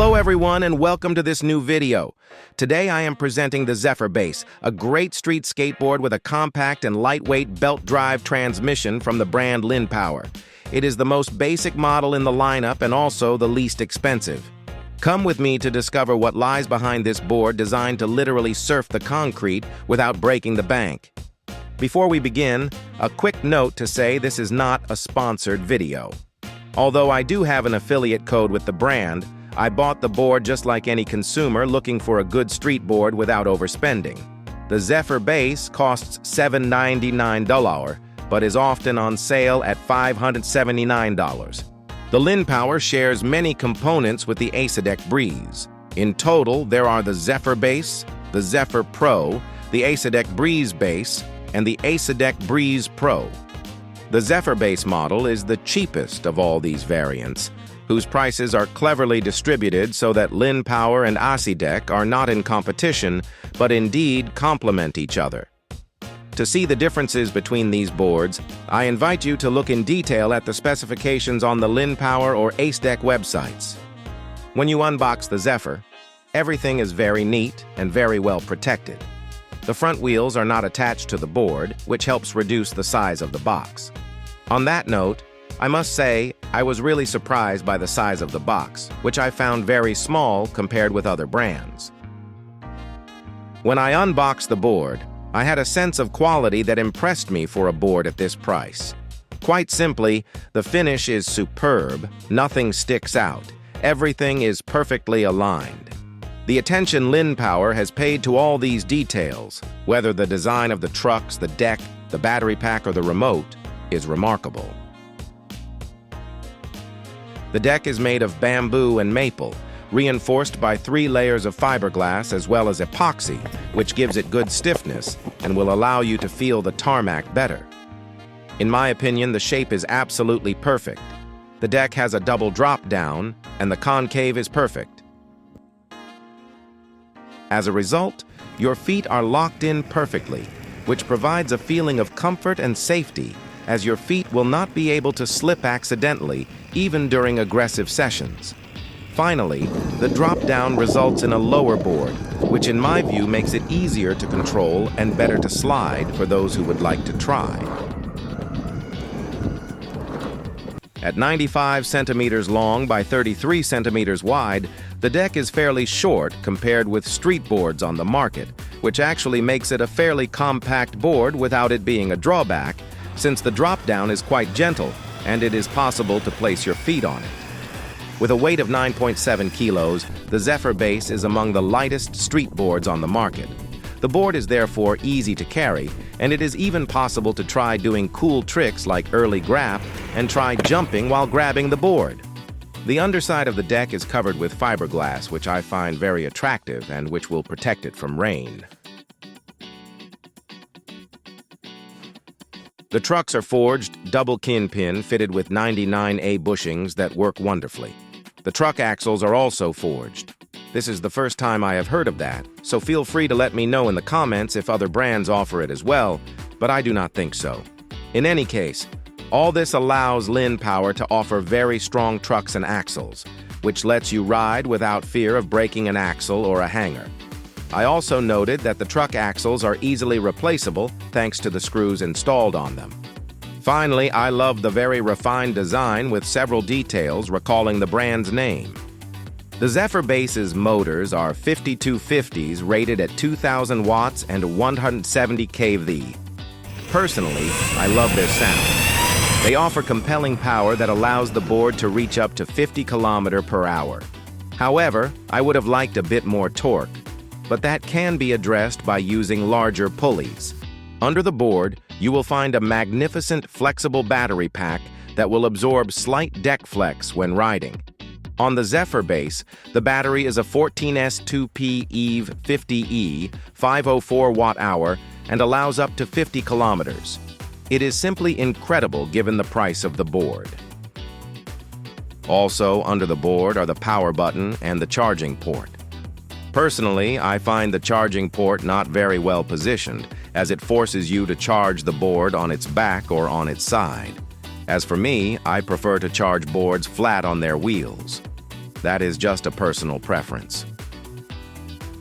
Hello everyone and welcome to this new video. Today I am presenting the Zephyr Base, a great street skateboard with a compact and lightweight belt drive transmission from the brand Linnpower. It is the most basic model in the lineup and also the least expensive. Come with me to discover what lies behind this board designed to literally surf the concrete without breaking the bank. Before we begin, a quick note to say this is not a sponsored video. Although I do have an affiliate code with the brand, I bought the board just like any consumer looking for a good street board without overspending. The Zephyr Base costs $799, but is often on sale at $579. The Linnpower shares many components with the Acedeck Breeze. In total, there are the Zephyr Base, the Zephyr Pro, the Acedeck Breeze Base, and the Acedeck Breeze Pro. The Zephyr Base model is the cheapest of all these variants, whose prices are cleverly distributed so that Linnpower and Acedeck are not in competition, but indeed complement each other. To see the differences between these boards, I invite you to look in detail at the specifications on the Linnpower or Acedeck websites. When you unbox the Zephyr, everything is very neat and very well protected. The front wheels are not attached to the board, which helps reduce the size of the box. On that note, I must say I was really surprised by the size of the box, which I found very small compared with other brands. When I unboxed the board, I had a sense of quality that impressed me for a board at this price. Quite simply, the finish is superb, nothing sticks out, everything is perfectly aligned. The attention Linnpower has paid to all these details, whether the design of the trucks, the deck, the battery pack, or the remote, is remarkable. The deck is made of bamboo and maple, reinforced by 3 layers of fiberglass as well as epoxy, which gives it good stiffness and will allow you to feel the tarmac better. In my opinion, the shape is absolutely perfect. The deck has a double drop down, and the concave is perfect. As a result, your feet are locked in perfectly, which provides a feeling of comfort and safety, as your feet will not be able to slip accidentally, even during aggressive sessions. Finally, the drop-down results in a lower board, which in my view makes it easier to control and better to slide for those who would like to try. At 95 centimeters long by 33 centimeters wide, the deck is fairly short compared with street boards on the market, which actually makes it a fairly compact board without it being a drawback, since the drop-down is quite gentle and it is possible to place your feet on it. With a weight of 9.7 kilos, the Zephyr Base is among the lightest street boards on the market. The board is therefore easy to carry, and it is even possible to try doing cool tricks like early grab and try jumping while grabbing the board. The underside of the deck is covered with fiberglass, which I find very attractive and which will protect it from rain. The trucks are forged, double kinpin fitted with 99A bushings that work wonderfully. The truck axles are also forged. This is the first time I have heard of that, so feel free to let me know in the comments if other brands offer it as well, but I do not think so. In any case, all this allows Linnpower to offer very strong trucks and axles, which lets you ride without fear of breaking an axle or a hanger. I also noted that the truck axles are easily replaceable thanks to the screws installed on them. Finally, I love the very refined design with several details recalling the brand's name. The Zephyr Base's motors are 5250s rated at 2,000 watts and 170 kV. Personally, I love their sound. They offer compelling power that allows the board to reach up to 50 km/h. However, I would have liked a bit more torque, but that can be addressed by using larger pulleys. Under the board, you will find a magnificent flexible battery pack that will absorb slight deck flex when riding. On the Zephyr Base, the battery is a 14S2P EVE 50E 504 watt-hour and allows up to 50 kilometers. It is simply incredible given the price of the board. Also under the board are the power button and the charging port. Personally, I find the charging port not very well positioned, as it forces you to charge the board on its back or on its side. As for me, I prefer to charge boards flat on their wheels. That is just a personal preference.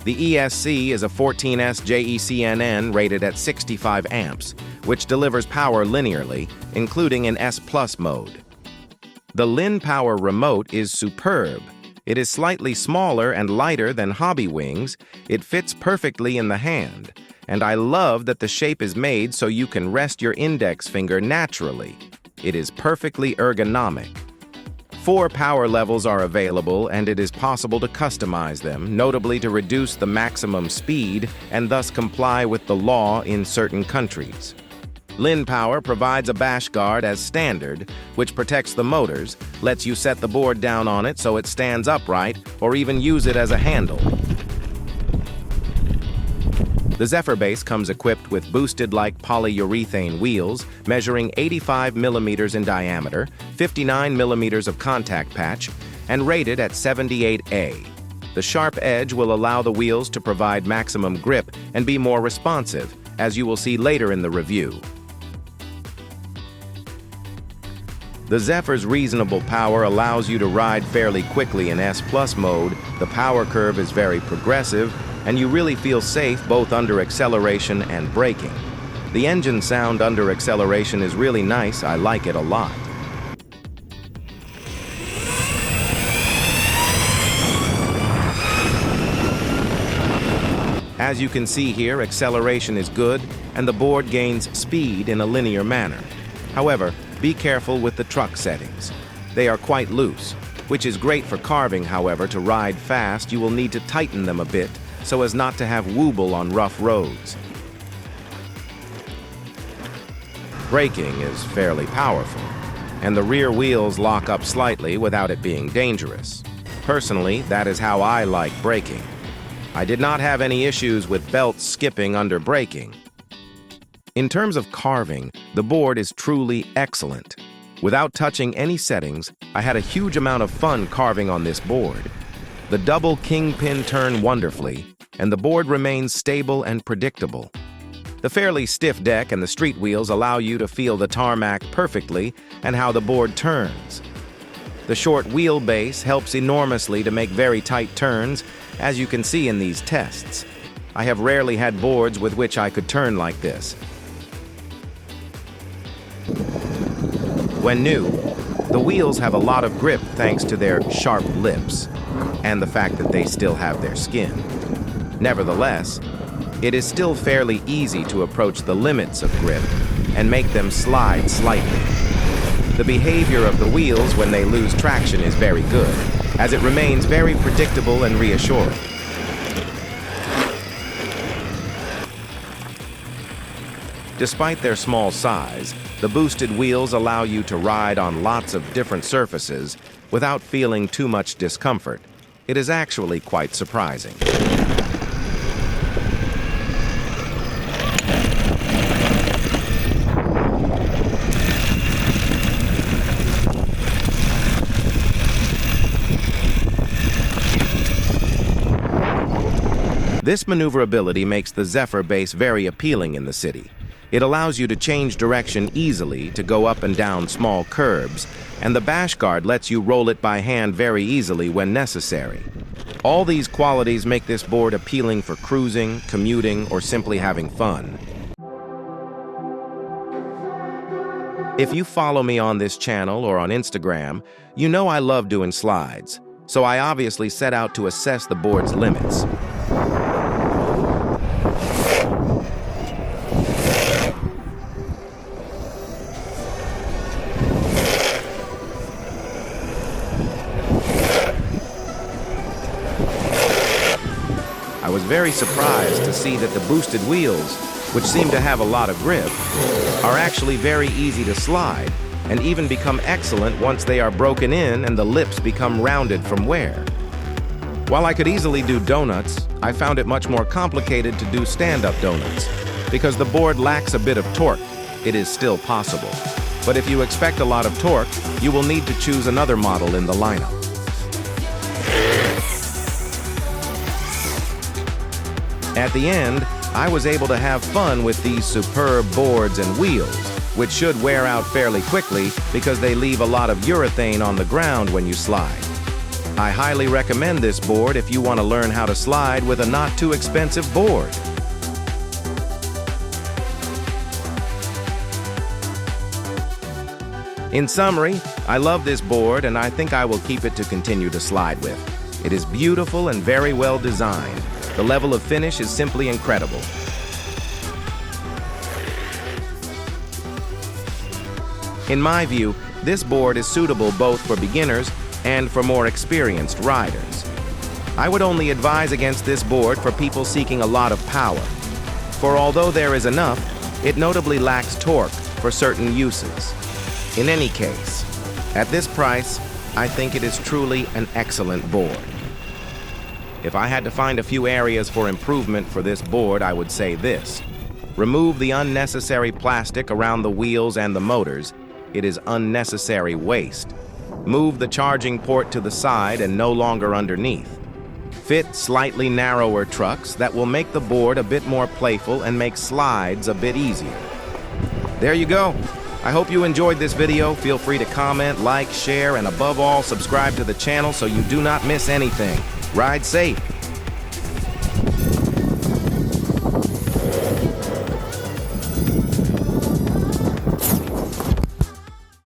The ESC is a 14S JECNN rated at 65 amps, which delivers power linearly, including in S+ mode. The Linnpower remote is superb. It is slightly smaller and lighter than Hobbywings. It fits perfectly in the hand, and I love that the shape is made so you can rest your index finger naturally. It is perfectly ergonomic. 4 power levels are available, and it is possible to customize them, notably to reduce the maximum speed and thus comply with the law in certain countries. Linnpower provides a bash guard as standard, which protects the motors, lets you set the board down on it so it stands upright, or even use it as a handle. The Zephyr base comes equipped with boosted-like polyurethane wheels measuring 85 millimeters in diameter, 59 millimeters of contact patch, and rated at 78A. The sharp edge will allow the wheels to provide maximum grip and be more responsive, as you will see later in the review. The Zephyr's reasonable power allows you to ride fairly quickly in S+ mode. The power curve is very progressive, and you really feel safe both under acceleration and braking. The engine sound under acceleration is really nice. I like it a lot. As you can see here, acceleration is good, and the board gains speed in a linear manner. However, be careful with the truck settings. They are quite loose, which is great for carving. However, to ride fast, you will need to tighten them a bit so as not to have wobble on rough roads. Braking is fairly powerful, and the rear wheels lock up slightly without it being dangerous. Personally, that is how I like braking. I did not have any issues with belts skipping under braking. In terms of carving, the board is truly excellent. Without touching any settings, I had a huge amount of fun carving on this board. The double kingpin turn wonderfully, and the board remains stable and predictable. The fairly stiff deck and the street wheels allow you to feel the tarmac perfectly and how the board turns. The short wheelbase helps enormously to make very tight turns, as you can see in these tests. I have rarely had boards with which I could turn like this. When new, the wheels have a lot of grip thanks to their sharp lips and the fact that they still have their skin. Nevertheless, it is still fairly easy to approach the limits of grip and make them slide slightly. The behavior of the wheels when they lose traction is very good, as it remains very predictable and reassuring. Despite their small size, the boosted wheels allow you to ride on lots of different surfaces without feeling too much discomfort. It is actually quite surprising. This maneuverability makes the Zephyr base very appealing in the city. It allows you to change direction easily to go up and down small curbs, and the bash guard lets you roll it by hand very easily when necessary. All these qualities make this board appealing for cruising, commuting, or simply having fun. If you follow me on this channel or on Instagram, you know I love doing slides, so I obviously set out to assess the board's limits. I was very surprised to see that the boosted wheels, which seem to have a lot of grip, are actually very easy to slide and even become excellent once they are broken in and the lips become rounded from wear. While I could easily do donuts, I found it much more complicated to do stand-up donuts. Because the board lacks a bit of torque, it is still possible. But if you expect a lot of torque, you will need to choose another model in the lineup. At the end, I was able to have fun with these superb boards and wheels, which should wear out fairly quickly because they leave a lot of urethane on the ground when you slide. I highly recommend this board if you want to learn how to slide with a not too expensive board. In summary, I love this board and I think I will keep it to continue to slide with. It is beautiful and very well designed. The level of finish is simply incredible. In my view, this board is suitable both for beginners and for more experienced riders. I would only advise against this board for people seeking a lot of power, for although there is enough, it notably lacks torque for certain uses. In any case, at this price, I think it is truly an excellent board. If I had to find a few areas for improvement for this board, I would say this. Remove the unnecessary plastic around the wheels and the motors. It is unnecessary waste. Move the charging port to the side and no longer underneath. Fit slightly narrower trucks that will make the board a bit more playful and make slides a bit easier. There you go. I hope you enjoyed this video. Feel free to comment, like, share, and above all, subscribe to the channel so you do not miss anything. Ride safe.